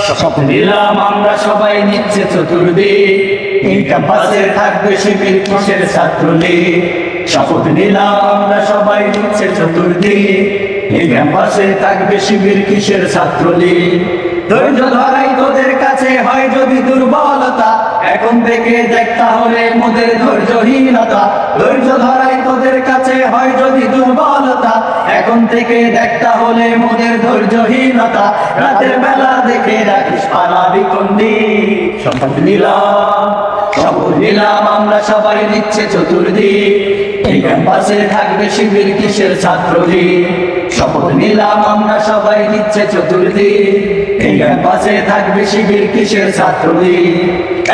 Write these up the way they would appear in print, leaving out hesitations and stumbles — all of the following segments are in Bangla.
শপথ নিলাম আমরা সবাই নিচ্ছে চতুর্দিক, এই ক্যাম্পাসে থাকবে শিবির কিসের ছাত্রলীগ। শপথ নিলাম আমরা সবাই নিচ্ছে চতুর্দিক, এই ক্যাম্পাসে থাকবে শিবির কিসের ছাত্রলীগ। ধৈর্য ধরাই তোদের কাছে হয় যদি দুর্বলতা, এখন থেকে দেখ তাহলে মোদের ধৈর্যহীনতা। ধৈর্য ধরাই তোদের কাছে হয় যদি দুর্বলতা, এখন থেকে দেখ তাহলে মোদের ধৈর্যহীনতা। রাতের বেলা দেখে রাখিস পালাবি কোনদি। শপথ নিলাম আমরা সবাই নিচ্ছে চতুর্দিক, এই ক্যাম্পাসে থাকবে শিবির কিসের ছাত্রলীগ। শপথ নিলাম আমরা সবাই নিচ্ছে চতুর্দিক, এই ক্যাম্পাসে থাকবে শিবির কিসের ছাত্রলীগ।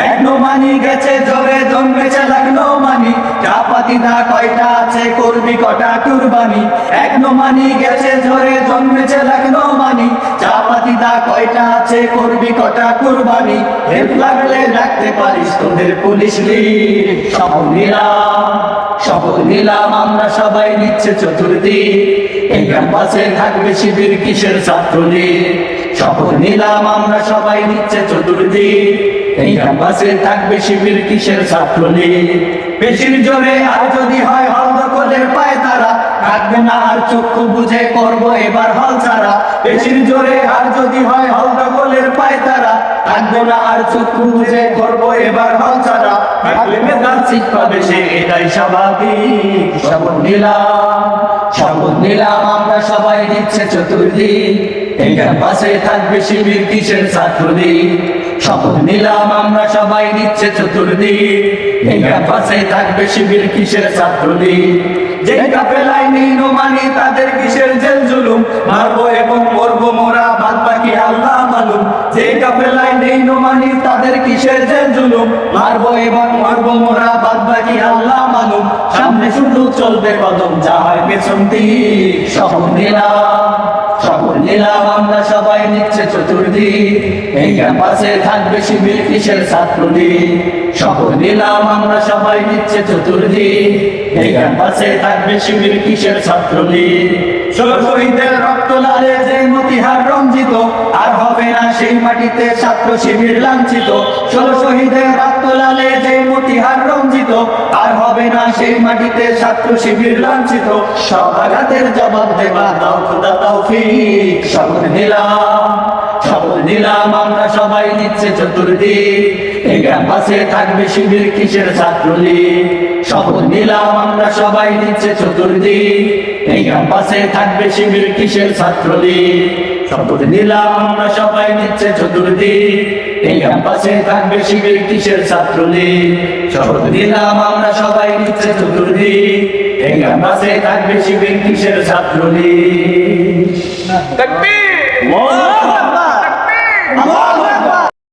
এক নোমানি গেছে জোরে জন্মেছে লাগলো মানি, চাপাতি দা কয়টা আছে করবি কটা কুরবানি। এক নোমানি গেছে জোরে জন্মেছে লাগলো মানি, চাপাতি দা কয়টা আছে করবি কটা কুরবানি। হেল্প লাগলে ডাকতে পারিস তোদের পুলিশ লীগ। শপথ নিলাম আমরা সবাই নিচ্ছে চতুর্দিক, এই ক্যাম্পাসে থাকবে শিবির কিসের ছাত্রলীগ। শপথ নিলাম আমরা সবাই নিচ্ছে চতুর্দিক, এই ক্যাম্পাসে থাকবে শিবির কিসের ছাত্রলীগ। পেশির জোরে আর যদি হয় হল দখলের পায় তারা, থাকবে না আর চক্ষু বুঝে করবো এবার হল ছাড়া। পেশির জোরে আর যদি হয় হল দখলের পায় তারা, থাকবে না আর চক্ষু বুঝে করবো এবার হল ছাড়া। থাকলে মেধার সিট পাবে সে এটাই স্বাভাবিক। শপথ নিলাম আমরা সবাই নিচ্ছে চতুর্দিক, এই ক্যাম্পাসে থাকবে শিবির কিসের ছাত্রলীগ। শপথ নিলাম আমরা সবাই নিচ্ছে চতুর্দিক, এই ক্যাম্পাসে থাকবে শিবির কিসের ছাত্রলীগ। যে কাফেলায় নেই নোমানি তাদের কিসের জেল জুলুম, মারবো এবং মরবো মোরা বাদ বাকি আল্লাহ মালুম। যে কাফেলায় নেই নোমানি তাদের কিসের জেল জুলুম, মারবো এবং মরবো মোরা বাদ বাকি আল্লাহ মালুম। সামনে শুধু চলবে কদম যা হয় পেছন দিক। শপথ নিলাম আমরা সবাই নিচ্ছে চতুর্দিক, এই ক্যাম্পাসে থাকবে শিবির কিসের ছাত্রলীগ। শপথ নিলাম আমরা সবাই নিচ্ছে চতুর্দিক, এই ক্যাম্পাসে থাকবে শিবির কিসের ছাত্রলীগ। শহীদের রক্ত লালে যে মতিহার রঞ্জিত, আর হবে না সেই মাটিতে ছাত্র শিবির লাঞ্ছিত। শহীদের রক্ত লালে যে মতিহার রঞ্জিত, আর হবে না সেই মাটিতে ছাত্র শিবির লাঞ্ছিত। সব আঘাতের জবাব দেবা দাও খোদা তৌফিক। শপথ নিলাম আমরা সবাই নিচ্ছে চতুর্দিক, এই ক্যাম্পাসে থাকবে শিবির কিসের ছাত্রলীগ। শপথ নিলাম আমরা সবাই নিচ্ছে চতুর্দিক, এই ক্যাম্পাসে থাকবে শিবির কিসের ছাত্রলীগ। শপথ নিলাম আমরা সবাই নিচ্ছে চতুর্দিক, এই ক্যাম্পাসে থাকবে শিবির কিসের ছাত্রলীগ। শপথ নিলাম আমরা সবাই নিচ্ছে চতুর্দিক, এই ক্যাম্পাসে থাকবে শিবির কিসের ছাত্রলীগ।